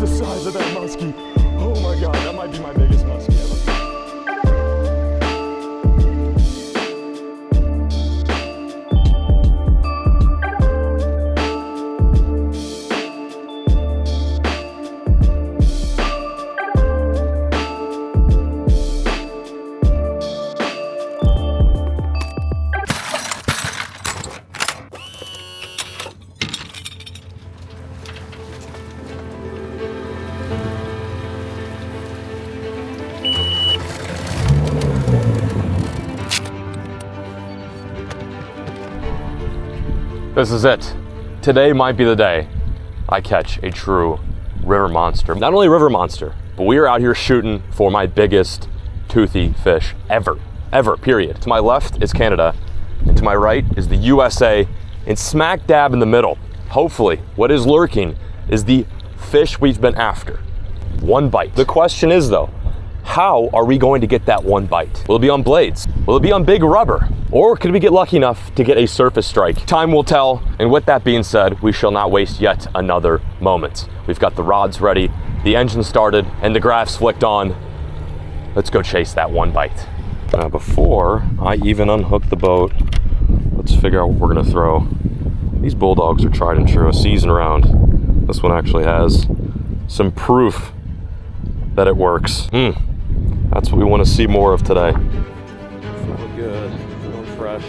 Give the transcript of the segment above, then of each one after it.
The size of that muskie. Oh my God, that might be my biggest muskie ever. This is it. Today might be the day I catch a true river monster. Not only river monster, but we are out here shooting for my biggest toothy fish ever, period. To my left is Canada, and to my right is the USA, and smack dab in the middle, hopefully, what is lurking is the fish we've been after. One bite. The question is though, how are we going to get that one bite? Will it be on blades? Will it be on big rubber? Or could we get lucky enough to get a surface strike? Time will tell, and with that being said, we shall not waste yet another moment. We've got the rods ready, the engine started, and the graphs flicked on. Let's go chase that one bite. Now before I even unhook the boat, let's figure out what we're gonna throw. These bulldogs are tried and true, a season round. This one actually has some proof that it works. That's what we want to see more of today. Feeling good, feeling fresh.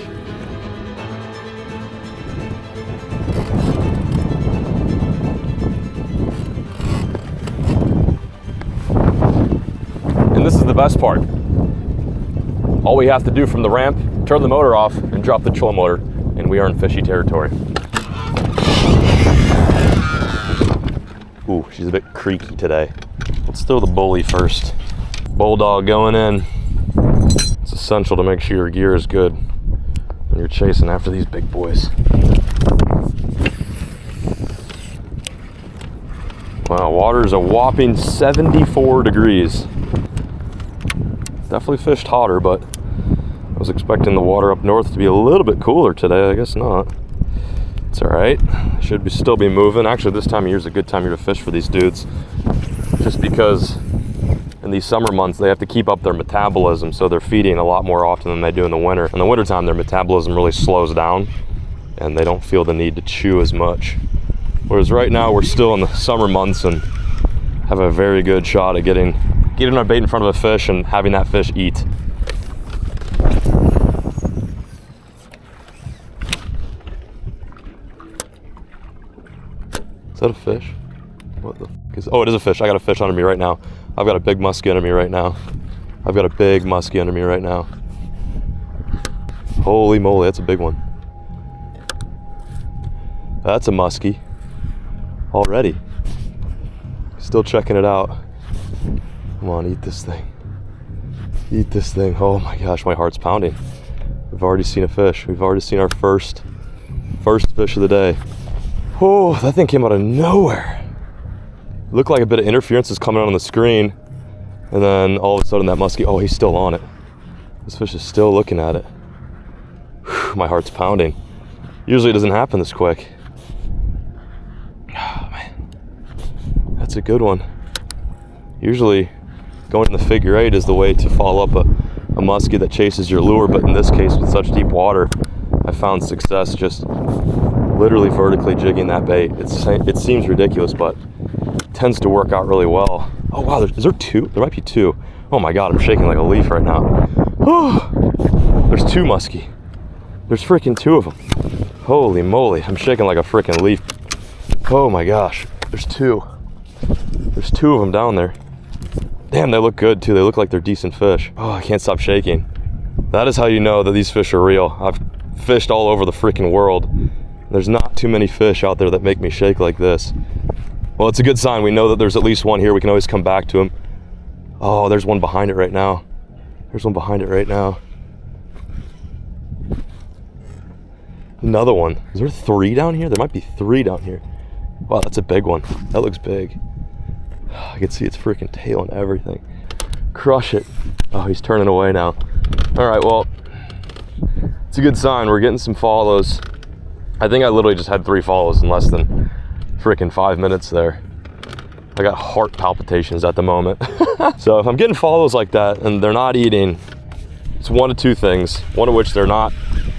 And this is the best part. All we have to do from the ramp, turn the motor off and drop the trolling motor, and we are in fishy territory. Ooh, she's a bit creaky today. Let's throw the bully first. Bulldog going in. It's essential to make sure your gear is good when you're chasing after these big boys. Wow, water is a whopping 74 degrees. Definitely fished hotter, but I was expecting the water up north to be a little bit cooler today. I guess not. It's all right. Should still be moving. Actually, this time of year is a good time of year to fish for these dudes, just because in these summer months they have to keep up their metabolism, so they're feeding a lot more often than they do in the winter. In the wintertime, their metabolism really slows down and they don't feel the need to chew as much. Whereas right now we're still in the summer months and have a very good shot at getting our bait in front of a fish and having that fish eat. Is that a fish? What the f is, oh, it is a fish. I got a fish under me right now. I've got a big muskie under me right now. Holy moly, that's a big one. That's a muskie. Already. Still checking it out. Come on, eat this thing. Eat this thing. Oh my gosh, my heart's pounding. We've already seen a fish. We've already seen our first fish of the day. Oh, that thing came out of nowhere. It looked like a bit of interference is coming on the screen, and then all of a sudden that muskie, oh, he's still on it. This fish is still looking at it. Whew, my heart's pounding. Usually it doesn't happen this quick. Oh man, that's a good one. Usually going in the figure eight is the way to follow up a muskie that chases your lure, but in this case with such deep water, I found success just literally vertically jigging that bait. It seems ridiculous, but it tends to work out really well. Oh wow, is there two? There might be two. Oh my God, I'm shaking like a leaf right now. There's two muskie. There's freaking two of them. Holy moly, I'm shaking like a freaking leaf. Oh my gosh, there's two. There's two of them down there. Damn, they look good too. They look like they're decent fish. Oh, I can't stop shaking. That is how you know that these fish are real. I've fished all over the freaking world. There's not too many fish out there that make me shake like this. Well, it's a good sign. We know that there's at least one here. We can always come back to him. Oh, there's one behind it right now. There's one behind it right now. Another one. Is there three down here? There might be three down here. Wow, that's a big one. That looks big. I can see its freaking tail and everything. Crush it. Oh, he's turning away now. All right, well, it's a good sign. We're getting some follows. I think I literally just had 3 follows in less than freaking 5 minutes there. I got heart palpitations at the moment. So if I'm getting follows like that and they're not eating, it's one of 2 things. One of which they're not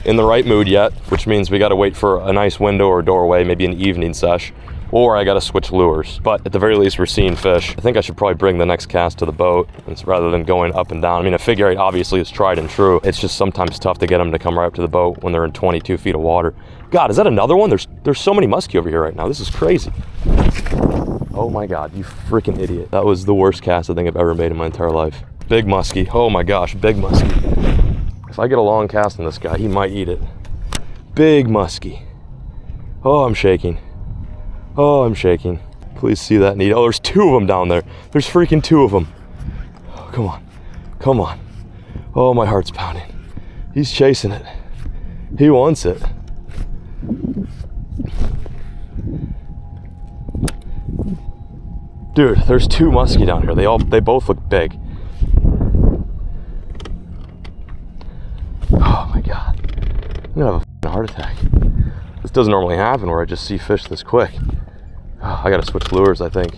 in the right mood yet, which means we gotta wait for a nice window or doorway, maybe an evening sesh, or I gotta switch lures. But at the very least, we're seeing fish. I think I should probably bring the next cast to the boat rather than going up and down. I mean, a figure 8 obviously is tried and true. It's just sometimes tough to get them to come right up to the boat when they're in 22 feet of water. God, is that another one? There's so many muskie over here right now. This is crazy. Oh my God, you freaking idiot. That was the worst cast I think I've ever made in my entire life. Big muskie. Oh my gosh, big muskie. If I get a long cast on this guy, he might eat it. Big muskie. Oh, I'm shaking. Oh, I'm shaking. Please see that and eat. Oh, there's 2 of them down there. There's freaking 2 of them. Oh, come on. Come on. Oh, my heart's pounding. He's chasing it. He wants it. Dude, there's 2 muskie down here. They both look big. Oh my God. I'm gonna have a heart attack. This doesn't normally happen where I just see fish this quick. Oh, I gotta switch lures, I think.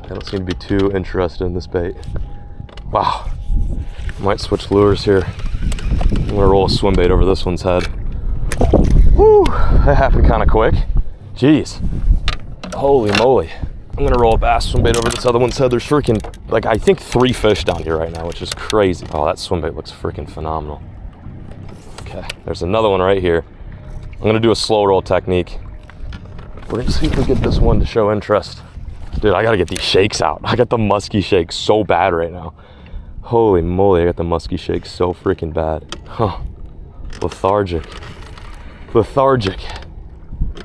I don't seem to be too interested in this bait. Wow. Might switch lures here. I'm gonna roll a swim bait over this one's head. Woo! That happened kind of quick. Jeez. Holy moly. I'm gonna roll a bass swim bait over this other one's head. There's freaking, like, I think 3 fish down here right now, which is crazy. Oh, that swim bait looks freaking phenomenal. Okay, there's another one right here. I'm gonna do a slow roll technique. We're gonna see if we get this one to show interest. Dude, I gotta get these shakes out. I got the musky shakes so bad right now. Holy moly, I got the musky shakes so freaking bad. Huh. Lethargic. Lethargic.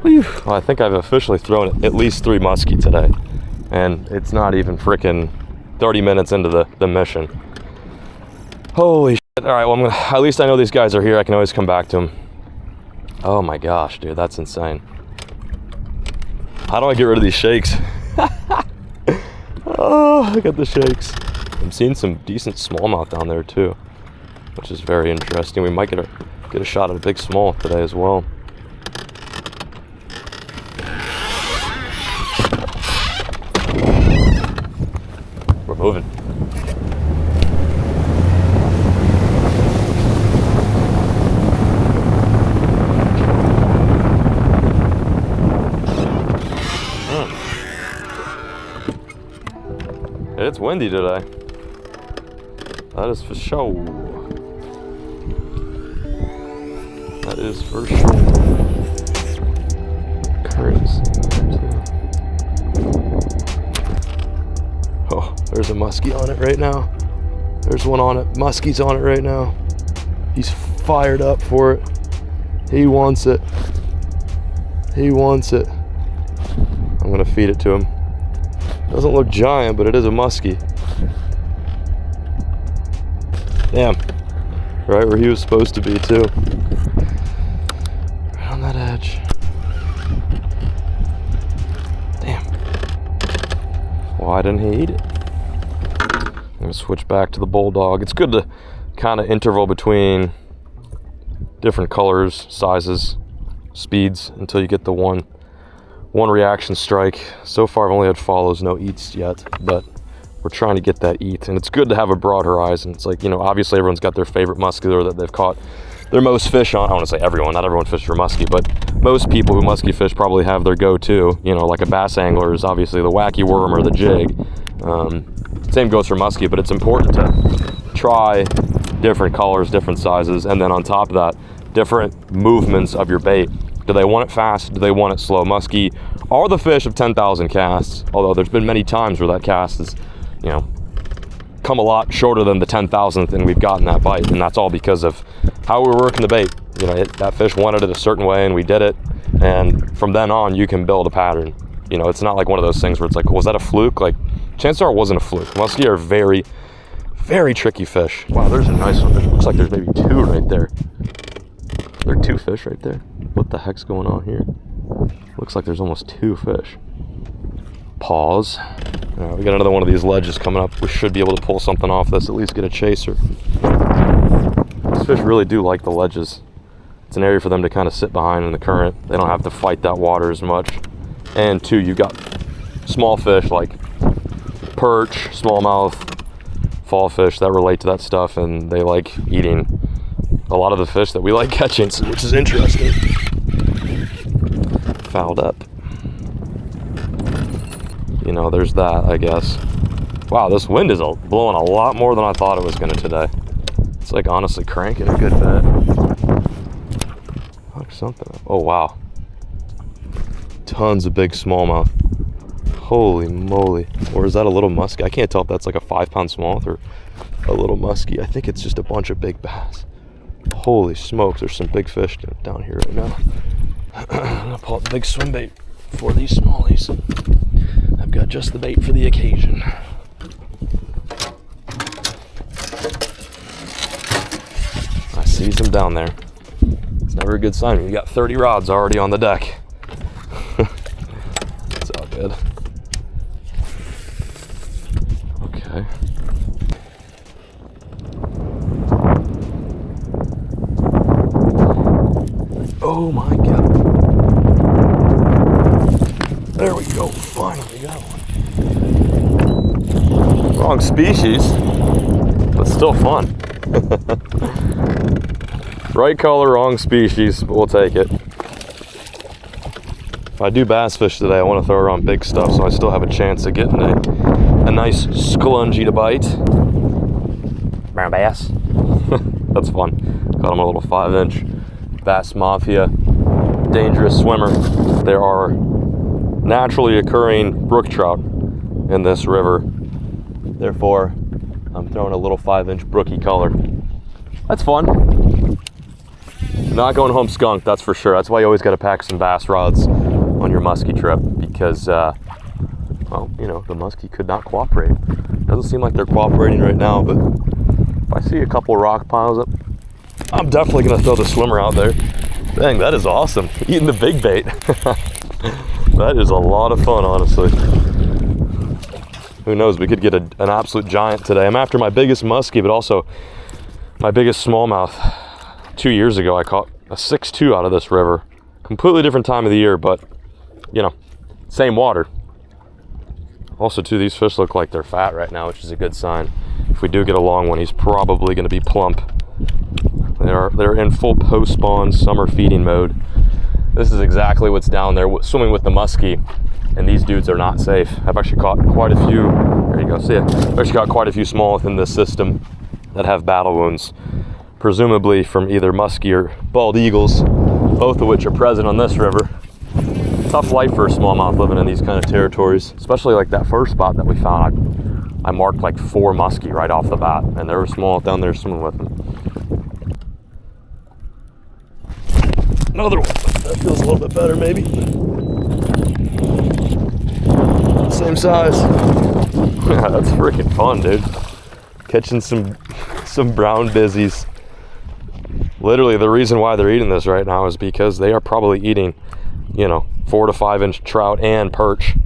Whew. Well, I think I've officially thrown at least 3 muskie today. And it's not even freaking 30 minutes into the mission. Holy shit. All right, well, at least I know these guys are here. I can always come back to them. Oh my gosh, dude, that's insane. How do I get rid of these shakes? Oh, I got the shakes. I'm seeing some decent smallmouth down there too, which is very interesting. We might get a shot at a big small today as well. We're moving. It's windy today. That is for sure. That is for sure. Currents. Oh, there's a muskie on it right now. There's one on it. Muskie's on it right now. He's fired up for it. He wants it. He wants it. I'm gonna feed it to him. Doesn't look giant, but it is a muskie. Damn. Right where he was supposed to be, too. Right on that edge. Damn. Why didn't he eat it? I'm gonna switch back to the bulldog. It's good to kind of interval between different colors, sizes, speeds until you get the one reaction strike. So far I've only had follows, no eats yet, but we're trying to get that eat, and it's good to have a broad horizon. It's like, you know, obviously everyone's got their favorite muskie lure that they've caught their most fish on. I want to say everyone, not everyone fishes for muskie, but most people who muskie fish probably have their go-to. You know, like a bass angler is obviously the wacky worm or the jig. Same goes for muskie, but it's important to try different colors, different sizes, and then on top of that, different movements of your bait. Do they want it fast? Do they want it slow? Muskie are the fish of 10,000 casts, although there's been many times where that cast has, you know, come a lot shorter than the 10,000th and we've gotten that bite, and that's all because of how we were working the bait. You know, that fish wanted it a certain way and we did it, and from then on you can build a pattern. You know, it's not like one of those things where it's like, was that a fluke? Like, chances are it wasn't a fluke. Muskie are very, very tricky fish. Wow, there's a nice one. It looks like there's maybe 2 right there. There are 2 fish right there. What the heck's going on here? Looks like there's almost 2 fish. Pause. All right, we got another one of these ledges coming up. We should be able to pull something off this, at least get a chaser. These fish really do like the ledges. It's an area for them to kind of sit behind in the current. They don't have to fight that water as much. And two, you got small fish like perch, smallmouth, fall fish that relate to that stuff, and they like eating a lot of the fish that we like catching, which is interesting. Fouled up. You know, there's that, I guess. Wow, this wind is blowing a lot more than I thought it was going to today. It's like honestly cranking a good bit. Fuck something up. Oh, wow. Tons of big smallmouth. Holy moly. Or is that a little muskie? I can't tell if that's like a 5-pound smallmouth or a little muskie. I think it's just a bunch of big bass. Holy smokes, there's some big fish down here right now. I'm gonna pull out the big swim bait for these smallies. I've got just the bait for the occasion. I see some down there. It's never a good sign when you got 30 rods already on the deck. It's all good. Okay. Oh my God. There we go. Finally got one. Wrong species, but still fun. Right color, wrong species, but we'll take it. If I do bass fish today, I want to throw around big stuff so I still have a chance of getting a nice sclungy to bite. Brown bass. That's fun. Got him a little 5-inch Bass Mafia dangerous swimmer. There are naturally occurring brook trout in this river. Therefore, I'm throwing a little 5-inch brookie color. That's fun. Not going home skunked, that's for sure. That's why you always got to pack some bass rods on your muskie trip, because, well, you know, the muskie could not cooperate. Doesn't seem like they're cooperating right now, but if I see a couple rock piles up, I'm definitely going to throw the swimmer out there. Dang, that is awesome. Eating the big bait. That is a lot of fun, honestly. Who knows, we could get an absolute giant today. I'm after my biggest muskie, but also my biggest smallmouth. 2 years ago, I caught a 6'2" out of this river. Completely different time of the year, but, you know, same water. Also, too, these fish look like they're fat right now, which is a good sign. If we do get a long one, he's probably going to be plump. They're in full post-spawn summer feeding mode. This is exactly what's down there, swimming with the muskie, and these dudes are not safe. I've actually caught quite a few, there you go, see it. I've actually caught quite a few smallmouth in this system that have battle wounds, presumably from either muskie or bald eagles, both of which are present on this river. Tough life for a smallmouth living in these kind of territories, especially like that first spot that we found. I marked like 4 muskie right off the bat, and there were smallmouth down there swimming with them. Another one. That feels a little bit better, maybe. Same size. Yeah, that's freaking fun, dude. Catching some brown bizzies. Literally, the reason why they're eating this right now is because they are probably eating, you know, 4 to 5 inch trout and perch.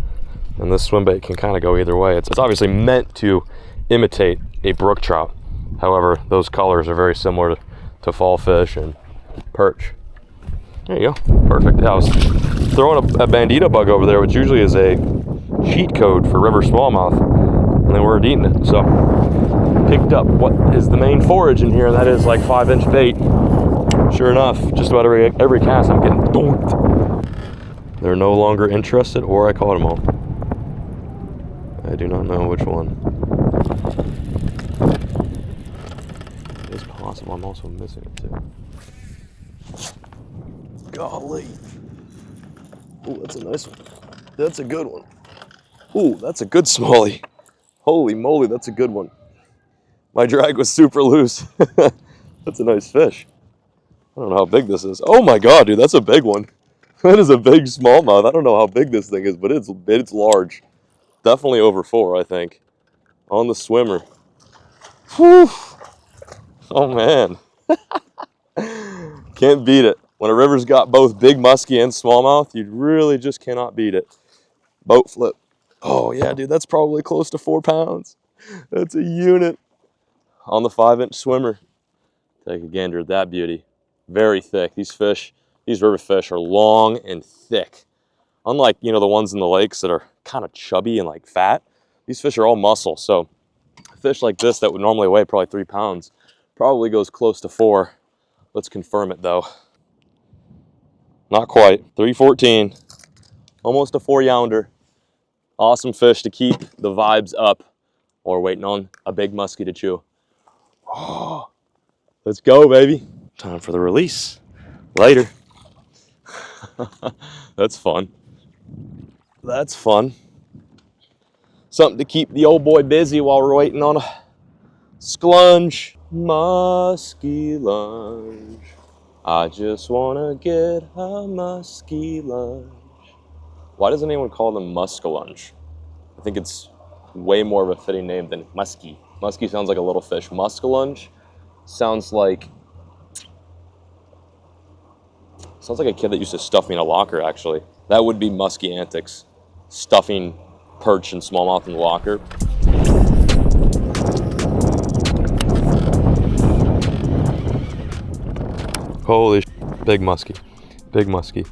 And this swim bait can kind of go either way. It's obviously meant to imitate a brook trout. However, those colors are very similar to fall fish and perch. There you go, perfect. Yeah, I was throwing a bandito bug over there, which usually is a cheat code for river smallmouth, and they weren't eating it. So picked up what is the main forage in here, and that is like 5-inch bait. Sure enough, just about every cast I'm getting donked. They're no longer interested, or I caught them all. I do not know which one. It's possible I'm also missing it too. Golly. Ooh, that's a nice one. That's a good one. Ooh, that's a good smallie. Holy moly, that's a good one. My drag was super loose. That's a nice fish. I don't know how big this is. Oh my God, dude, that's a big one. That is a big smallmouth. I don't know how big this thing is, but it's large. Definitely over 4, I think. On the swimmer. Whew. Oh man. Can't beat it. When a river's got both big muskie and smallmouth, you really just cannot beat it. Boat flip. Oh yeah, dude, that's probably close to 4 pounds. That's a unit. On the 5-inch swimmer. Take a gander at that beauty. Very thick. These fish, these river fish are long and thick. Unlike, you know, the ones in the lakes that are kind of chubby and like fat, these fish are all muscle. So a fish like this that would normally weigh probably 3 pounds probably goes close to 4. Let's confirm it though. Not quite. 314. Almost a 4-younder. Awesome fish to keep the vibes up or waiting on a big muskie to chew. Oh, let's go, baby. Time for the release. Later. That's fun. That's fun. Something to keep the old boy busy while we're waiting on a splunge. Musky lunge. I just wanna get a musky lunge. Why doesn't anyone call them muskellunge? I think it's way more of a fitting name than muskie. Muskie sounds like a little fish. Muskellunge sounds like a kid that used to stuff me in a locker, actually. That would be musky antics. Stuffing perch and smallmouth in the locker. Holy sh**, big muskie. Big muskie.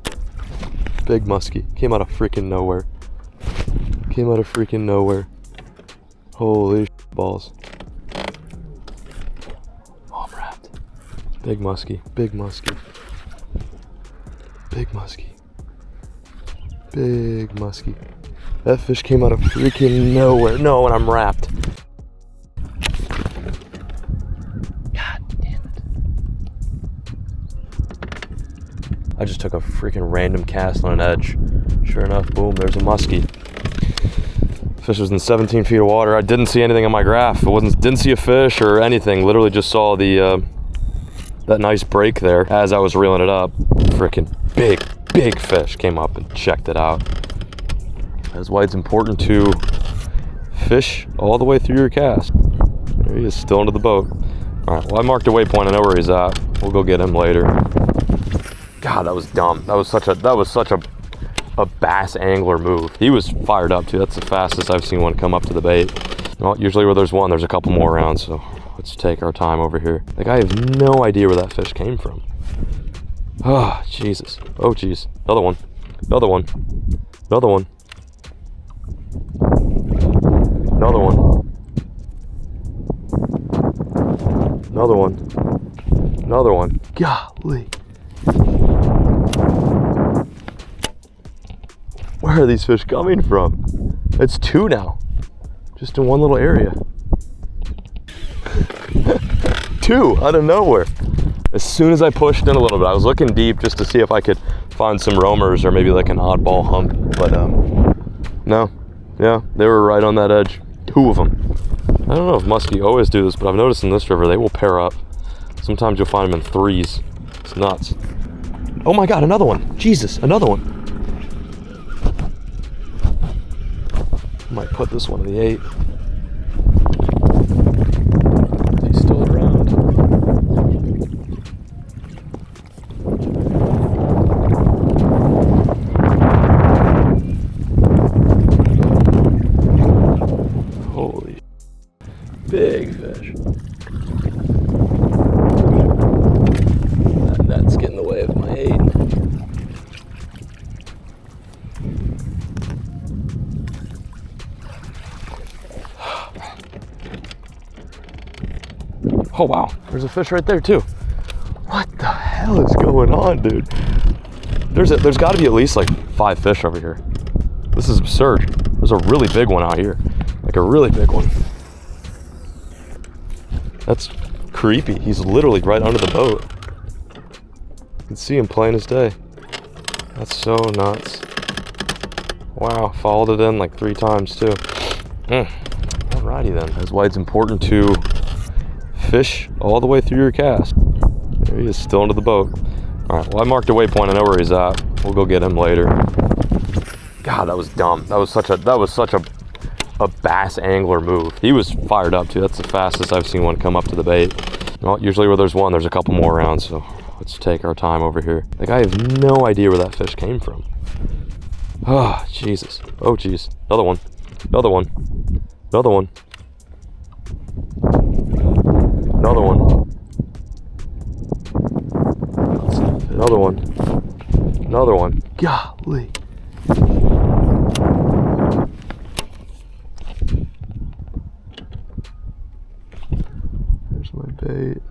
Big muskie. Came out of freaking nowhere. Came out of freaking nowhere. Holy sh**, balls. Oh, I'm wrapped. Big muskie. Big muskie. Big muskie. Big muskie. That fish came out of freaking nowhere. No, and I'm wrapped. God damn it. I just took a freaking random cast on an edge. Sure enough, boom, there's a muskie. Fish was in 17 feet of water. I didn't see anything on my graph. Didn't see a fish or anything. Literally just saw the that nice break there as I was reeling it up. Freaking big fish came up and checked it out. That's why it's important to fish all the way through your cast. There he is, still into the boat. All right, well, I marked a waypoint. I know where he's at. We'll go get him later. God, that was dumb. That was such a bass angler move. He was fired up too. That's the fastest I've seen one come up to the bait. Well, usually where there's one, there's a couple more around, so let's take our time over here. Like, I have no idea where that fish came from. Oh, Jesus. Oh, jeez. Another one. Another one. Another one. Another one. Another one. Another one. Golly. Where are these fish coming from? It's 2 now. Just in one little area. 2 out of nowhere. As soon as I pushed in a little bit, I was looking deep just to see if I could find some roamers or maybe like an oddball hump, but no. Yeah, they were right on that edge. 2 of them. I don't know if muskie always do this, but I've noticed in this river they will pair up. Sometimes you'll find them in 3s. It's nuts. Oh my God, another one. Jesus, another one. I might put this one in the 8. He's still around. Holy big fish. That net's getting in the way of my 8. Oh wow, there's a fish right there too. What the hell is going on, dude? There's got to be at least like 5 fish over here. This is absurd. There's a really big one out here, like a really big one. That's creepy. He's literally right under the boat. You can see him plain as day. That's so nuts. Wow, followed it in like 3 times too. Alrighty then. That's why it's important to fish all the way through your cast. There he is, still into the boat. All right, well, I marked a waypoint. I know where he's at. We'll go get him later. God, that was dumb. That was such a bass angler move. He was fired up too. That's the fastest I've seen one come up to the bait. Well, usually where there's one, there's a couple more around, so let's take our time over here. Like, I have no idea where that fish came from. Oh, Jesus. Oh, geez. Another one. Another one. Another one. Another one. Another one. Another one. Golly. There's my bait.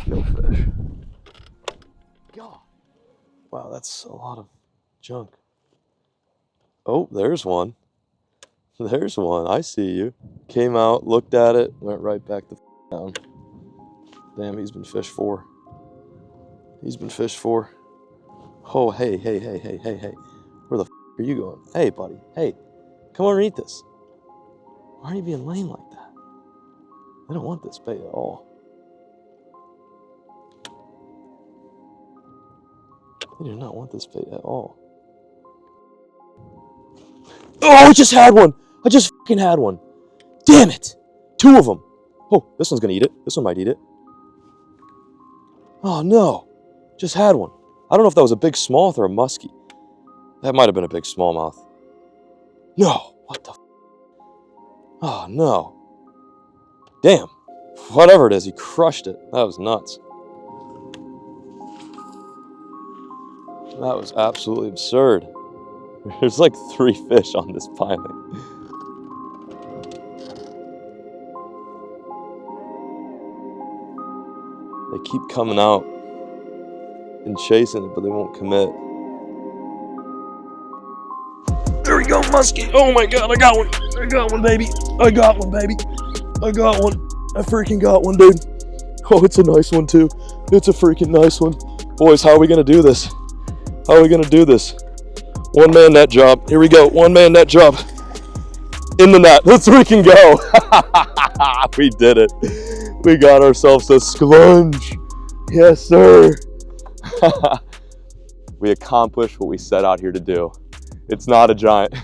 No fish. God. Wow, that's a lot of junk. Oh, there's one. There's one. I see you. Came out, looked at it, went right back to down. Damn, he's been fished for. He's been fished for. Oh, hey. Where the are you going? Hey, buddy. Hey, come over and eat this. Why are you being lame like that? I don't want this bait at all. I do not want this bait at all. Oh, I just had one. I just fucking had one. Damn it. 2 of them. Oh, this one's gonna eat it. This one might eat it. Oh no. Just had one. I don't know if that was a big smallmouth or a muskie. That might have been a big smallmouth. No. What the? Oh no. Damn. Whatever it is, he crushed it. That was nuts. That was absolutely absurd. There's like 3 fish on this piling. They keep coming out and chasing it, but they won't commit. There we go, muskie. Oh my God, I got one. I got one, baby. I got one, baby. I got one. I freaking got one, dude. Oh, it's a nice one too. It's a freaking nice one. Boys, how are we gonna do this? How are we gonna do this? 1-man net job. Here we go. 1-man net job. In the net. Let's freaking go. We did it. We got ourselves a splunge. Yes, sir. We accomplished what we set out here to do. It's not a giant.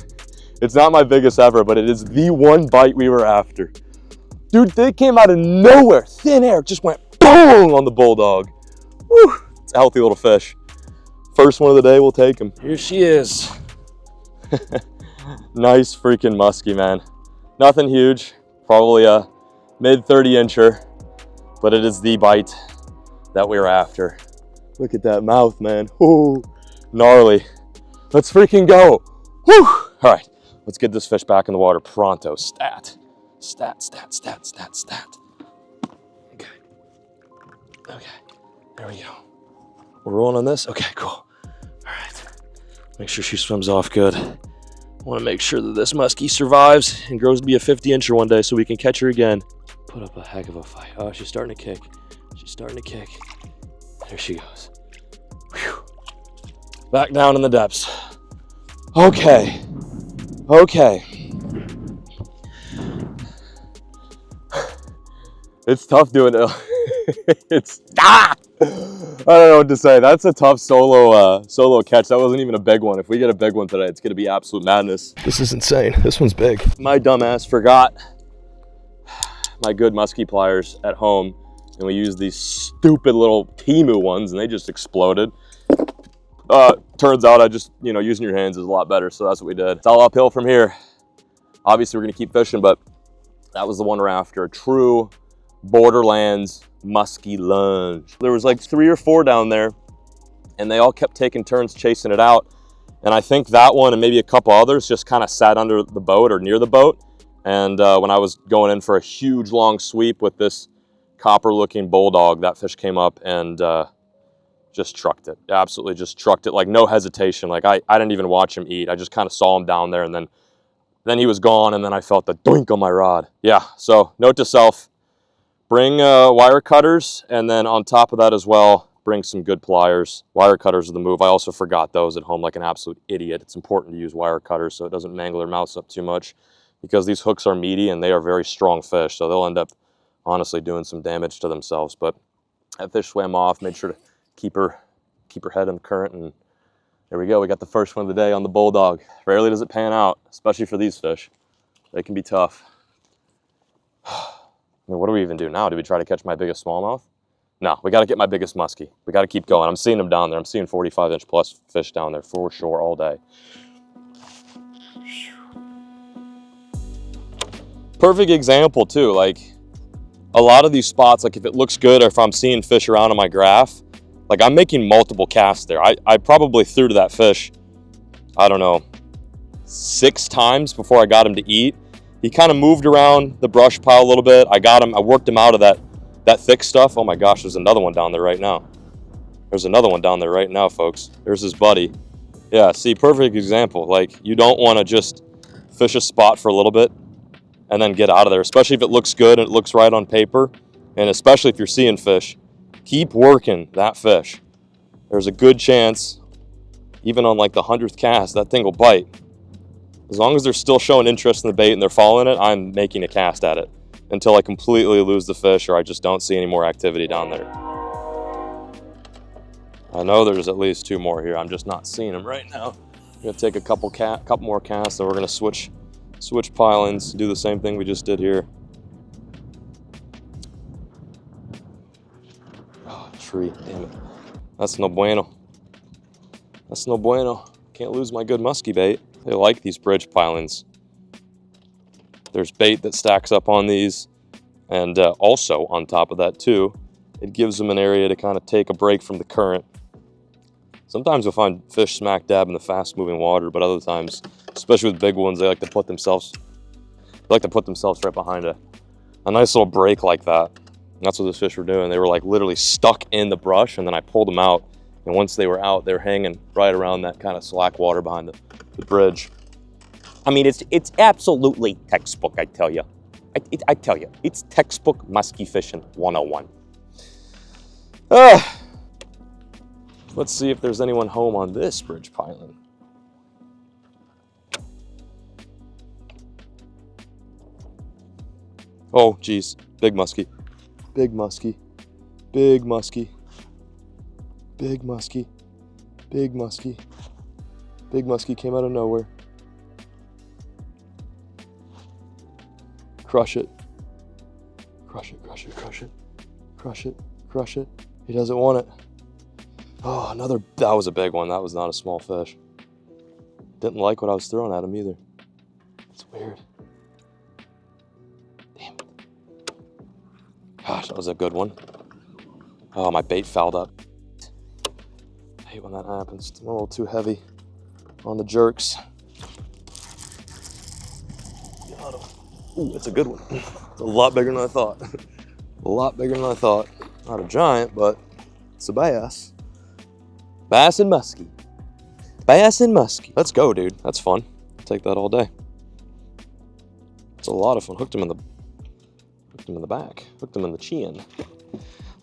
It's not my biggest ever, but it is the one bite we were after. Dude, they came out of nowhere. Thin air. Just went boom on the bulldog. Woo. It's a healthy little fish. First one of the day, we'll take him. Here she is. Nice freaking muskie, man. Nothing huge. Probably a mid 30-incher, but it is the bite that we were after. Look at that mouth, man. Ooh, gnarly. Let's freaking go. Woo. All right, let's get this fish back in the water pronto. Stat. Okay. There we go. We're rolling on this? Okay, cool. All right. Make sure she swims off good. I want to make sure that this muskie survives and grows to be a 50-incher one day so we can catch her again. Put up a heck of a fight. Oh, she's starting to kick. There she goes. Whew. Back down in the depths. Okay. It's tough doing it. I don't know what to say. That's a tough solo catch. That wasn't even a big one. If we get a big one today, it's gonna be absolute madness. This is insane. This one's big. My dumbass forgot my good musky pliers at home, and we used these stupid little Temu ones, and they just exploded. Turns out I just, using your hands is a lot better, so that's what we did. It's all uphill from here. Obviously, we're gonna keep fishing, but that was the one we're after. A true Borderlands musky lunge. There was like 3 or 4 down there, and they all kept taking turns chasing it out. And I think that one and maybe a couple others just kind of sat under the boat or near the boat. And when I was going in for a huge long sweep with this copper looking bulldog, that fish came up and just trucked it. Absolutely just trucked it, like no hesitation. Like I didn't even watch him eat. I just kind of saw him down there, and then he was gone, and then I felt the doink on my rod. Yeah, so note to self, bring wire cutters, and then on top of that as well, bring some good pliers. Wire cutters are the move. I also forgot those at home like an absolute idiot. It's important to use wire cutters so it doesn't mangle their mouths up too much, because these hooks are meaty and they are very strong fish, so they'll end up honestly doing some damage to themselves. But that fish swam off, made sure to keep her head in current, and there we go. We got the first one of the day on the bulldog. Rarely does it pan out, especially for these fish. They can be tough. I mean, what do we even do now? Do we try to catch my biggest smallmouth? No, we got to get my biggest muskie. We got to keep going. I'm seeing them down there. I'm seeing 45-inch plus fish down there for sure all day. Perfect example too, like a lot of these spots, like if it looks good or if I'm seeing fish around on my graph, like I'm making multiple casts there. I probably threw to that fish, I don't know, 6 times before I got him to eat. He kind of moved around the brush pile a little bit. I got him, I worked him out of that thick stuff. Oh my gosh, there's another one down there right now. There's another one down there right now, folks. There's his buddy. Yeah, see, perfect example. Like, you don't want to just fish a spot for a little bit and then get out of there, especially if it looks good and it looks right on paper, and especially if you're seeing fish. Keep working that fish. There's a good chance, even on like the 100th cast, that thing will bite. As long as they're still showing interest in the bait and they're following it, I'm making a cast at it until I completely lose the fish or I just don't see any more activity down there. I know there's at least 2 more here. I'm just not seeing them right now. I'm gonna take a couple more casts, and we're gonna switch pilings, do the same thing we just did here. Oh, tree, damn it. That's no bueno. That's no bueno. Can't lose my good musky bait. They like these bridge pilings. There's bait that stacks up on these, and also on top of that too, it gives them an area to kind of take a break from the current. Sometimes you'll find fish smack dab in the fast moving water, but other times, especially with big ones, they like to put themselves right behind a nice little break like that. And that's what those fish were doing. They were like literally stuck in the brush, and then I pulled them out. And once they were out, they were hanging right around that kind of slack water behind the bridge. I mean, it's absolutely textbook, I tell you. I tell you, it's textbook musky fishing 101. Let's see if there's anyone home on this bridge piling. Oh, geez. Big muskie. Big muskie. Big muskie. Big muskie. Big muskie. Big muskie came out of nowhere. Crush it. Crush it, crush it, crush it. Crush it, crush it. He doesn't want it. Oh, that was a big one. That was not a small fish. Didn't like what I was throwing at him either. It's weird. Damn it. Gosh, that was a good one. Oh, my bait fouled up. I hate when that happens. I'm a little too heavy on the jerks. Got him. Ooh, that's a good one. It's a lot bigger than I thought. A lot bigger than I thought. Not a giant, but it's a bass. Bass and muskie. Bass and muskie. Let's go, dude. That's fun. I'll take that all day. It's a lot of fun. Hooked him in the back. Hooked him in the chin.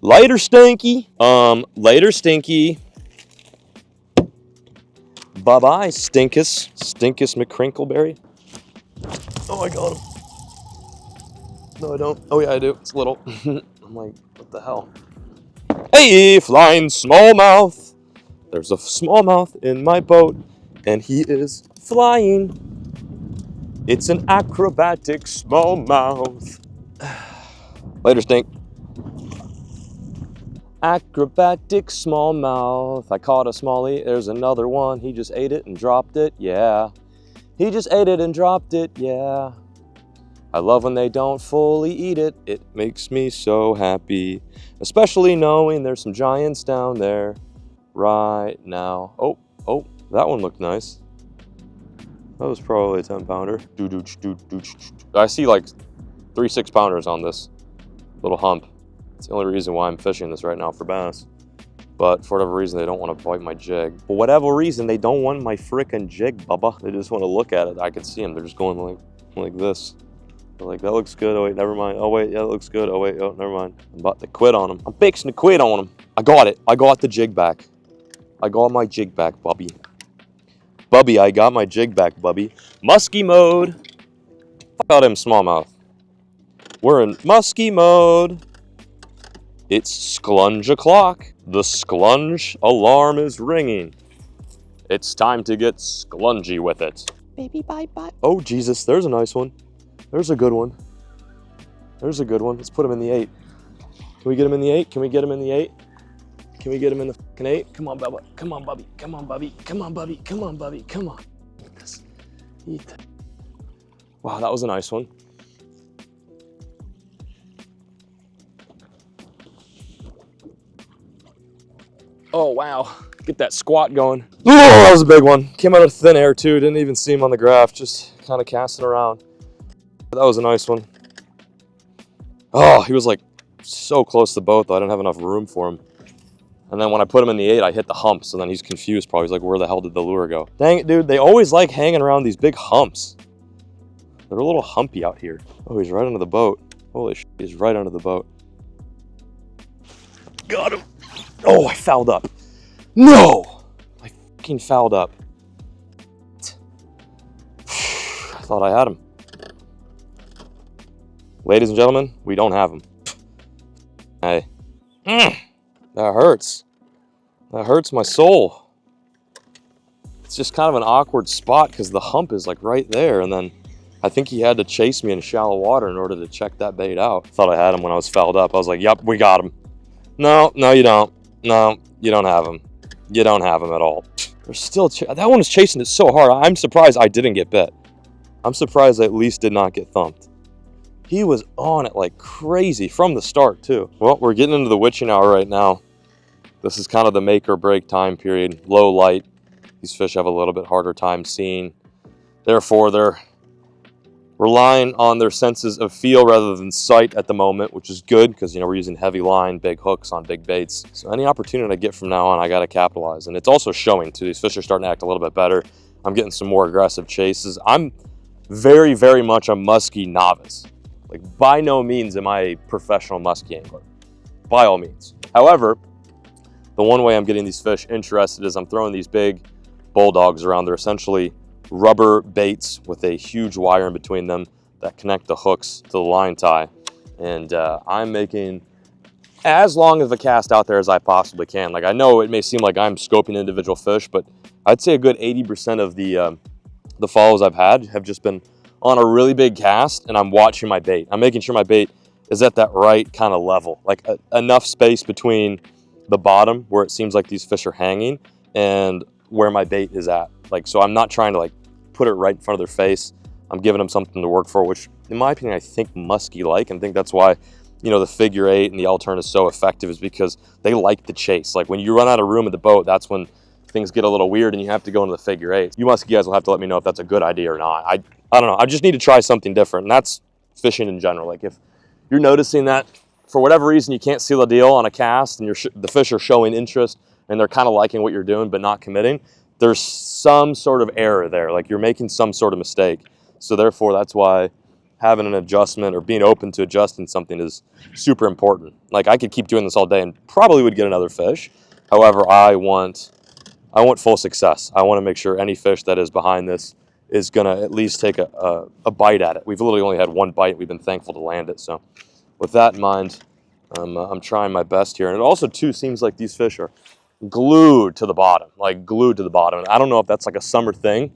Later, Stinky. Later, Stinky. Bye-bye, Stinkus. Stinkus McCrinkleberry. Oh, I got him. No, I don't. Oh, yeah, I do. It's little. I'm like, what the hell? Hey, flying smallmouth. There's a smallmouth in my boat, and he is flying. It's an acrobatic smallmouth. Later, Stink. Acrobatic smallmouth. I caught a smallie. There's another one. He just ate it and dropped it. Yeah. He just ate it and dropped it. Yeah. I love when they don't fully eat it. It makes me so happy, especially knowing there's some giants down there right now. Oh, that one looked nice. That was probably a 10-pounder. I see like 3 6-pounders on this little hump. It's the only reason why I'm fishing this right now for bass. But for whatever reason, they don't want to bite my jig. For whatever reason, they don't want my frickin' jig, bubba. They just want to look at it. I can see them. They're just going like this. They're like, that looks good. Oh, wait, never mind. Oh, wait, yeah, that looks good. Oh, wait, oh, never mind. I'm about to quit on them. I'm fixing to quit on them. I got it. I got the jig back. I got my jig back, Bubby. Bubby, I got my jig back, Bubby. Musky mode. Fuck out him, smallmouth. We're in musky mode. It's sklunge o'clock. The sklunge alarm is ringing. It's time to get sklungy with it. Baby, bye-bye. Oh, Jesus, there's a nice one. There's a good one. There's a good one. Let's put him in the 8. Can we get him in the 8? Can we get him in the 8? Can we get him in the fucking 8? Come on, Bubba. Come on, Bubby. Come on, Bubby. Come on, Bubby. Come on, Bubby. Come on. Eat this. Eat. Wow, that was a nice one. Oh, wow. Get that squat going. Oh, that was a big one. Came out of thin air too. Didn't even see him on the graph. Just kind of casting around. That was a nice one. Oh, he was like so close to the boat though. I didn't have enough room for him. And then when I put him in the 8, I hit the hump. So then he's confused probably. He's like, where the hell did the lure go? Dang it, dude. They always like hanging around these big humps. They're a little humpy out here. Oh, he's right under the boat. Holy shit, he's right under the boat. Got him. Oh, I fouled up. No! I fucking fouled up. I thought I had him. Ladies and gentlemen, we don't have him. Hey. That hurts. That hurts my soul. It's just kind of an awkward spot because the hump is like right there, and then I think he had to chase me in shallow water in order to check that bait out. Thought I had him when I was fouled up. I was like, yep, we got him. No, you don't. No, you don't have him. You don't have him at all. They're still, that one was chasing it so hard. I'm surprised I didn't get bit. I'm surprised I at least did not get thumped. He was on it like crazy from the start too. Well, we're getting into the witching hour right now. This is kind of the make or break time period. Low light. These fish have a little bit harder time seeing. Therefore, they're relying on their senses of feel rather than sight at the moment, which is good because, you know, we're using heavy line, big hooks on big baits. So any opportunity I get from now on, I got to capitalize. And it's also showing too. These fish are starting to act a little bit better. I'm getting some more aggressive chases. I'm very, very much a musky novice. Like, by no means am I a professional musky angler. By all means. However, the one way I'm getting these fish interested is I'm throwing these big bulldogs around. They're essentially rubber baits with a huge wire in between them that connect the hooks to the line tie. And I'm making as long of a cast out there as I possibly can. Like, I know it may seem like I'm scoping individual fish, but I'd say a good 80% of the follows I've had have just been on a really big cast, and I'm watching my bait. I'm making sure my bait is at that right kind of level, like enough space between the bottom where it seems like these fish are hanging and where my bait is at. Like, so I'm not trying to like put it right in front of their face. I'm giving them something to work for, which in my opinion, I think musky like, and I think that's why, you know, the figure 8 and the L-turn is so effective, is because they like the chase. Like, when you run out of room at the boat, that's when things get a little weird and you have to go into the figure 8. You musky guys will have to let me know if that's a good idea or not. I don't know. I just need to try something different, and that's fishing in general. Like, if you're noticing that for whatever reason you can't seal a deal on a cast and the fish are showing interest and they're kind of liking what you're doing but not committing, there's some sort of error there. Like, you're making some sort of mistake. So therefore, that's why having an adjustment or being open to adjusting something is super important. Like, I could keep doing this all day and probably would get another fish. However, I want full success. I want to make sure any fish that is behind this is going to at least take a bite at it. We've literally only had one bite. We've been thankful to land it. So with that in mind, I'm trying my best here. And it also, too, seems like these fish are glued to the bottom, like glued to the bottom. And I don't know if that's like a summer thing,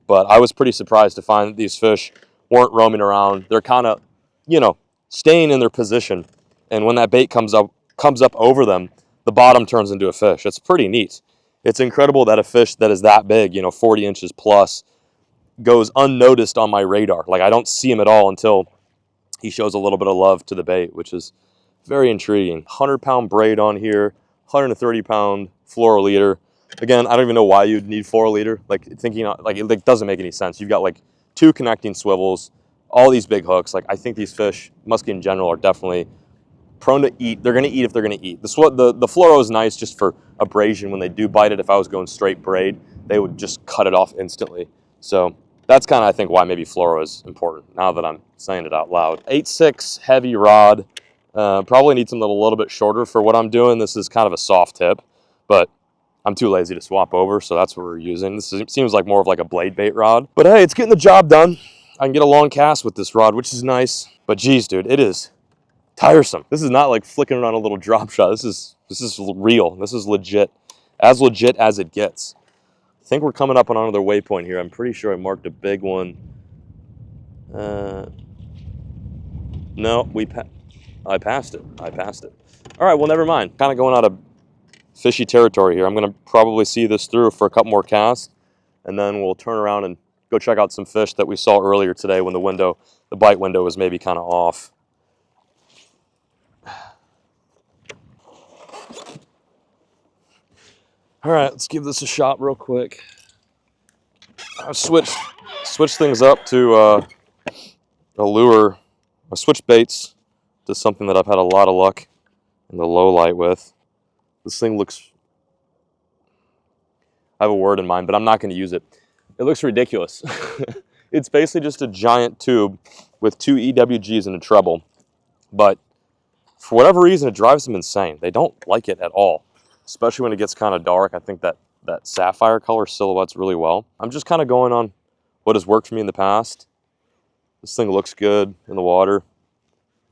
but I was pretty surprised to find that these fish weren't roaming around. They're kind of, you know, staying in their position. And when that bait comes up over them, the bottom turns into a fish. It's pretty neat. It's incredible that a fish that is that big, you know, 40 inches plus, goes unnoticed on my radar. Like, I don't see him at all until he shows a little bit of love to the bait, which is very intriguing. 100-pound braid on here, 130-pound fluoro leader. Again, I don't even know why you'd need fluoro leader. Like, thinking, like, it doesn't make any sense. You've got like 2 connecting swivels, all these big hooks. Like, I think these fish, musky in general, are definitely prone to eat. They're going to eat if they're going to eat. The fluoro is nice just for abrasion. When they do bite it, if I was going straight braid, they would just cut it off instantly. So that's kind of, I think, why maybe fluoro is important, now that I'm saying it out loud. 8.6 heavy rod. Probably need something a little bit shorter for what I'm doing. This is kind of a soft tip, but I'm too lazy to swap over, so that's what we're using. This seems like more of like a blade bait rod. But hey, it's getting the job done. I can get a long cast with this rod, which is nice. But geez, dude, it is tiresome. This is not like flicking it on a little drop shot. This is real. This is legit as it gets. I think we're coming up on another waypoint here. I'm pretty sure I marked a big one. No, I passed it. All right, well, never mind. Kind of going out of fishy territory here. I'm going to probably see this through for a couple more casts, and then we'll turn around and go check out some fish that we saw earlier today when the bite window was maybe kind of off. All right, let's give this a shot real quick. I switched things up to a lure. I switched baits to something that I've had a lot of luck in the low light with. This thing looks, I have a word in mind, but I'm not going to use it. It looks ridiculous. It's basically just a giant tube with 2 EWGs and a treble. But for whatever reason, it drives them insane. They don't like it at all, especially when it gets kind of dark. I think that sapphire color silhouettes really well. I'm just kind of going on what has worked for me in the past. This thing looks good in the water.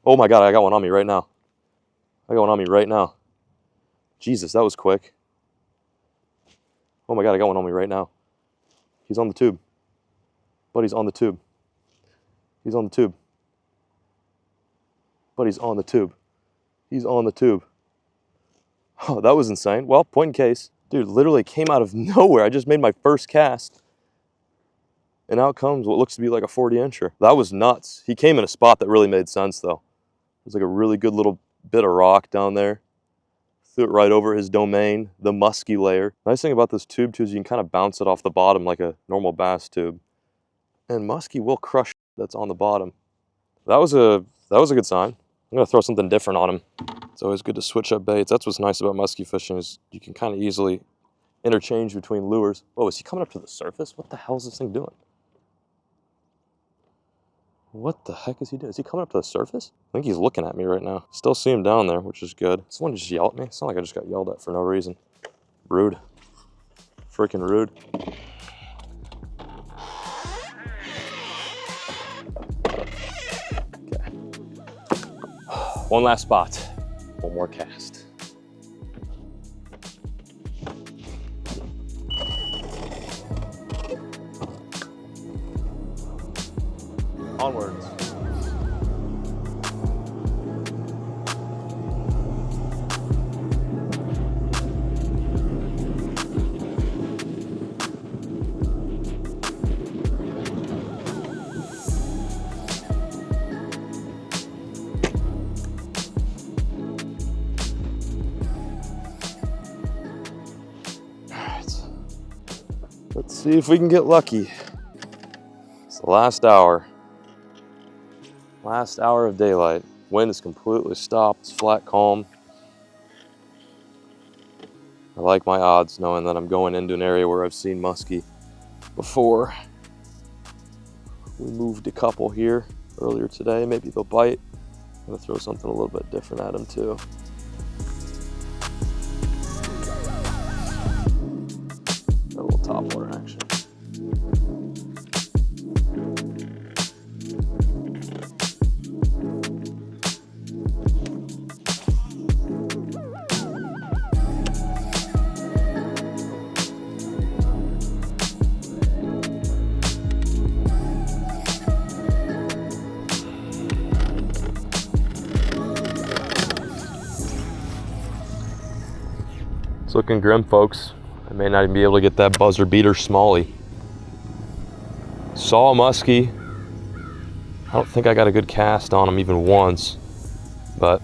Oh my God, I got one on me right now. Jesus, that was quick. Oh my God, I got one on me right now. He's on the tube. Buddy's on the tube. He's on the tube. Buddy's on the tube. He's on the tube. Oh, that was insane. Well, point in case. Dude, literally came out of nowhere. I just made my first cast. And out comes what looks to be like a 40-incher. That was nuts. He came in a spot that really made sense, though. There's like a really good little bit of rock down there. Threw it right over his domain, the musky layer. Nice thing about this tube, too, is you can kind of bounce it off the bottom like a normal bass tube. And musky will crush that's on the bottom. That was a good sign. I'm gonna throw something different on him. It's always good to switch up baits. That's what's nice about musky fishing is you can kind of easily interchange between lures. Oh, is he coming up to the surface? What the hell is this thing doing? What the heck is he doing? Is he coming up to the surface? I think he's looking at me right now. Still see him down there, which is good. Someone just yelled at me. It's not like I just got yelled at for no reason. Rude. Freaking rude. Okay. One last spot. One more cast. Onwards. Let's see if we can get lucky. It's the last hour. Last hour of daylight. Wind is completely stopped. It's flat calm. I like my odds knowing that I'm going into an area where I've seen muskie before. We moved a couple here earlier today. Maybe they'll bite. I'm gonna throw something a little bit different at them too. Got a little topwater action. It's looking grim, folks. I may not even be able to get that buzzer beater Smallie. Saw a muskie. I don't think I got a good cast on him even once, but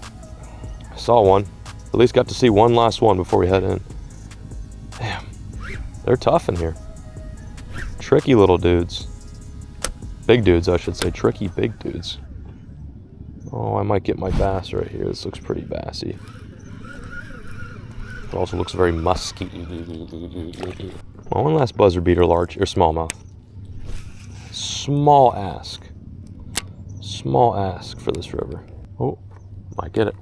I saw one. At least got to see one last one before we head in. Damn, they're tough in here. Tricky little dudes. Big dudes, I should say. Tricky big dudes. Oh, I might get my bass right here. This looks pretty bassy. It also looks very musky. Well, one last buzzer beater, large or smallmouth. Small ask. Small ask for this river. Oh, might get it.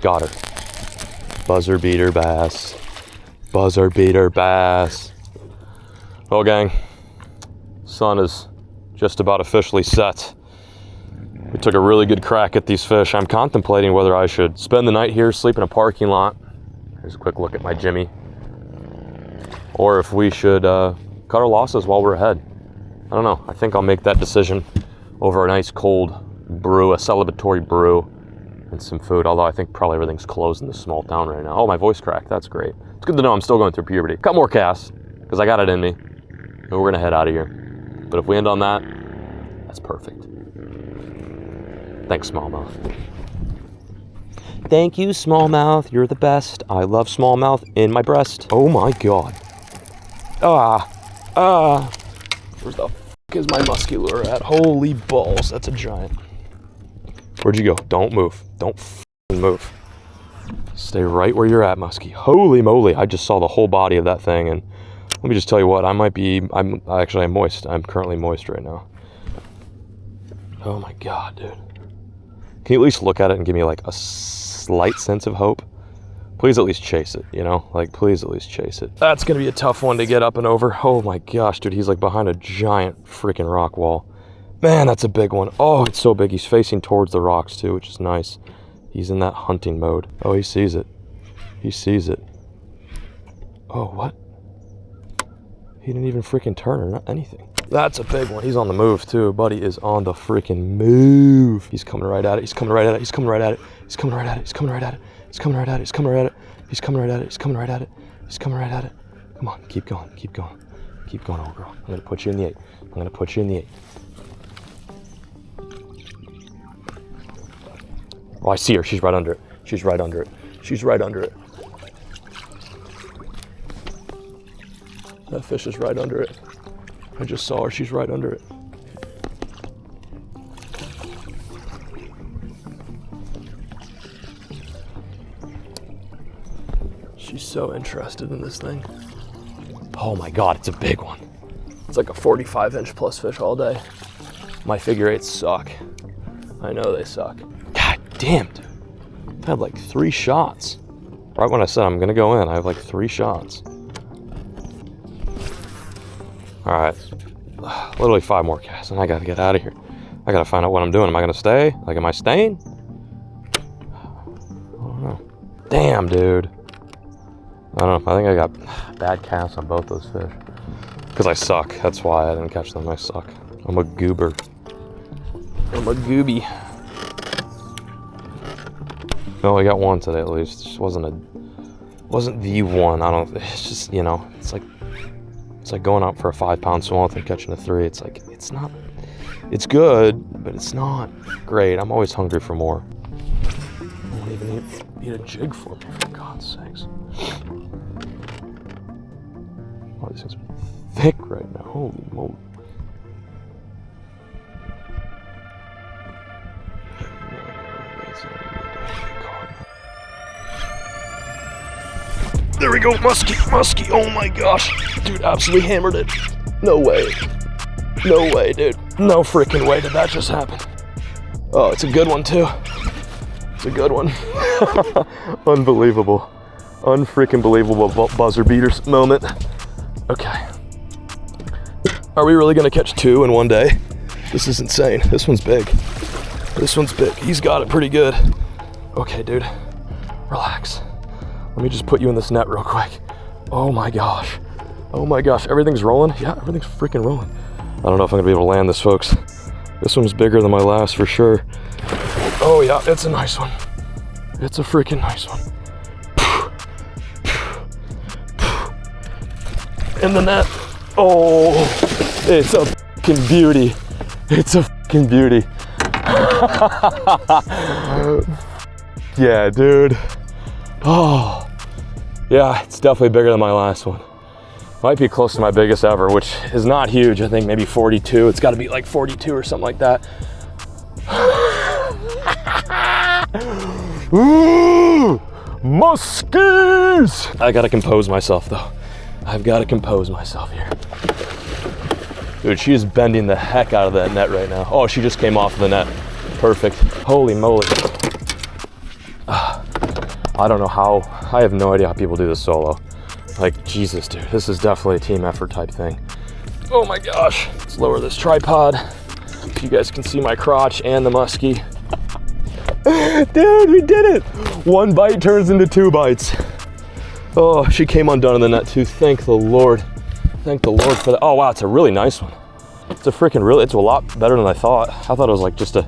Got her. Buzzer beater bass. Buzzer beater bass. Well, gang, sun is just about officially set. We took a really good crack at these fish. I'm contemplating whether I should spend the night here, sleep in a parking lot. Here's a quick look at my Jimmy. Or if we should cut our losses while we're ahead. I don't know. I think I'll make that decision over a nice cold brew, a celebratory brew, and some food. Although I think probably everything's closed in this small town right now. Oh, my voice cracked. That's great. It's good to know I'm still going through puberty. Cut more casts, because I got it in me. And we're going to head out of here. But if we end on that, that's perfect. Thanks, smallmouth. Thank you, smallmouth. You're the best. I love smallmouth in my breast. Oh my God. Where's the f is my musky lure at? Holy balls, that's a giant. Where'd you go? Don't move. Don't f***ing move. Stay right where you're at, musky. Holy moly, I just saw the whole body of that thing, and let me just tell you what, I'm moist. I'm currently moist right now. Oh my God, dude. Can you at least look at it and give me like a slight sense of hope? Please at least chase it, you know? Like, please at least chase it. That's gonna be a tough one to get up and over. Oh my gosh, dude, he's like behind a giant freaking rock wall. Man, that's a big one. Oh, it's so big. He's facing towards the rocks too, which is nice. He's in that hunting mode. Oh, he sees it. He sees it. Oh, what? He didn't even freaking turn or not anything. That's a big one. He's on the move too. Buddy is on the freaking move. He's coming right at it. He's coming right at it. He's coming right at it. He's coming right at it. He's coming right at it. He's coming right at it. He's coming right at it. He's coming right at it. He's coming right at it. He's coming right at it. Come on, keep going. Keep going. Keep going, old girl. I'm gonna put you in the 8. I'm gonna put you in the 8. Oh, I see her. She's right under it. She's right under it. She's right under it. That fish is right under it. I just saw her. She's right under it. She's so interested in this thing. Oh my God, it's a big one. It's like a 45-inch plus fish all day. My figure 8s suck. I know they suck. God damn, dude. I've had like 3 shots. Right when I said I'm gonna go in, I have like 3 shots. All right, literally 5 more casts and I gotta get out of here. I gotta find out what I'm doing. Am I gonna stay? Like, am I staying? I don't know. Damn, dude. I don't know, I think I got bad casts on both those fish. Because I suck, that's why I didn't catch them, I suck. I'm a goober. I'm a gooby. No, I got one today at least. It just wasn't the one. It's just, you know, it's like going out for a 5-pound smallmouth and catching a 3. It's like, it's not, it's good, but it's not great. I'm always hungry for more. I won't even eat a jig for me, for God's sakes. Oh, these things are thick right now. Holy moly. There we go, musky, oh my gosh. Dude, absolutely hammered it. No way. No way, dude. No freaking way did that just happen. Oh, it's a good one too. It's a good one. Unbelievable. Unfreaking believable buzzer beaters moment. Okay. Are we really gonna catch 2 in one day? This is insane. This one's big. This one's big. He's got it pretty good. Okay, dude. Relax. Let me just put you in this net real quick. Oh my gosh. Oh my gosh. Everything's rolling? Yeah, everything's freaking rolling. I don't know if I'm gonna be able to land this, folks. This one's bigger than my last for sure. Oh yeah, it's a nice one. It's a freaking nice one. In the net. Oh, it's a fucking beauty. It's a fucking beauty. Yeah, dude. Oh, yeah, it's definitely bigger than my last one. Might be close to my biggest ever, which is not huge. I think maybe 42. It's gotta be like 42 or something like that. Ooh, muskies! I gotta compose myself though. I've gotta compose myself here. Dude, she is bending the heck out of that net right now. Oh, she just came off the net. Perfect. Holy moly. I don't know how, I have no idea how people do this solo. Like, Jesus, dude, this is definitely a team effort type thing. Oh my gosh. Let's lower this tripod so you guys can see my crotch and the muskie. Dude, we did it. 1 bite turns into 2 bites. Oh, she came undone in the net too. Thank the Lord. Thank the Lord for that. Oh wow, it's a really nice one. It's a freaking it's a lot better than I thought. I thought it was like just a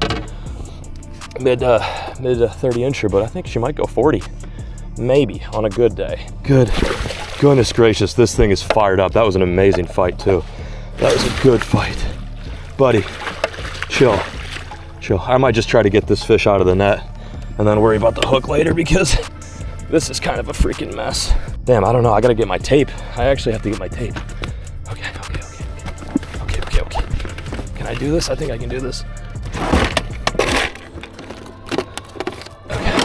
mid 30-incher, but I think she might go 40. Maybe on a good day. Good. Goodness gracious, this thing is fired up. That was an amazing fight too. That was a good fight. Buddy, chill. I might just try to get this fish out of the net and then worry about the hook later because this is kind of a freaking mess. Damn, I don't know, I gotta get my tape. I actually have to get my tape. Okay. Can I do this? I think I can do this. Okay.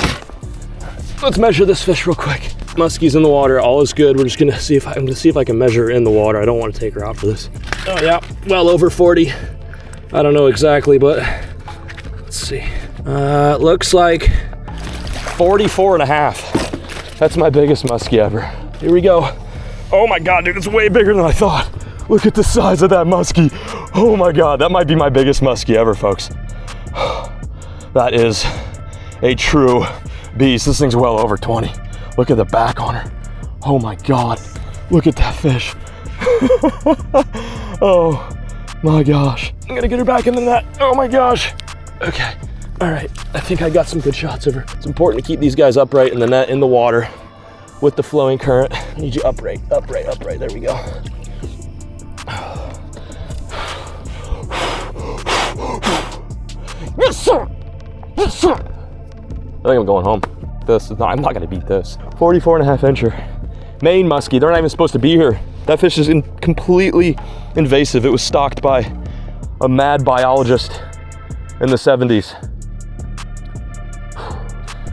Let's measure this fish real quick. Muskie's in the water, all is good. We're just gonna see if I can measure her in the water. I don't want to take her out for this. Oh yeah, well over 40. I don't know exactly, but let's see. Looks like 44 and a half. That's my biggest muskie ever. Here we go. Oh my God, dude, it's way bigger than I thought. Look at the size of that muskie. Oh my God, that might be my biggest muskie ever, folks. That is a true beast. This thing's well over 20. Look at the back on her. Oh my God, look at that fish. Oh my gosh. I'm gonna get her back in the net. Oh my gosh. Okay, all right. I think I got some good shots of her. It's important to keep these guys upright in the net, in the water with the flowing current. I need you upright. There we go. Yes, sir. Yes, sir. I think I'm going home. I'm not gonna beat this. 44 and a half incher. Maine muskie, they're not even supposed to be here. That fish is completely invasive. It was stocked by a mad biologist in the 70s.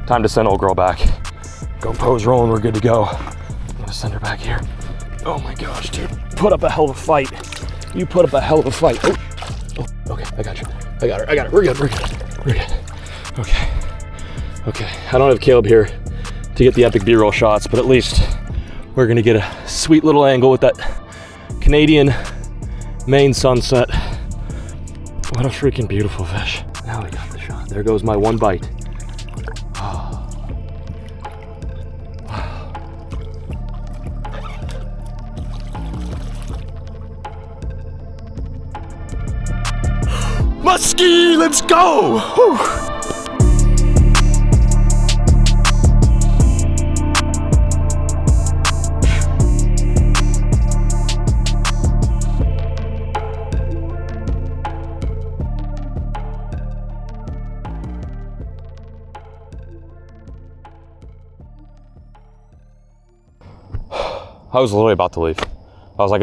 Time to send old girl back. Go pose rolling, we're good to go. I'm gonna send her back here. Oh my gosh, dude. Put up a hell of a fight. You put up a hell of a fight. Oh, okay, I got you. I got her, we're good. Okay, I don't have Caleb here to get the epic B-roll shots, but at least we're gonna get a sweet little angle with that Canadian Maine sunset. What a freaking beautiful fish. Now we got the shot. There goes my one bite. Oh. Wow. Muskie, let's go! Whew. I was literally about to leave. I was like,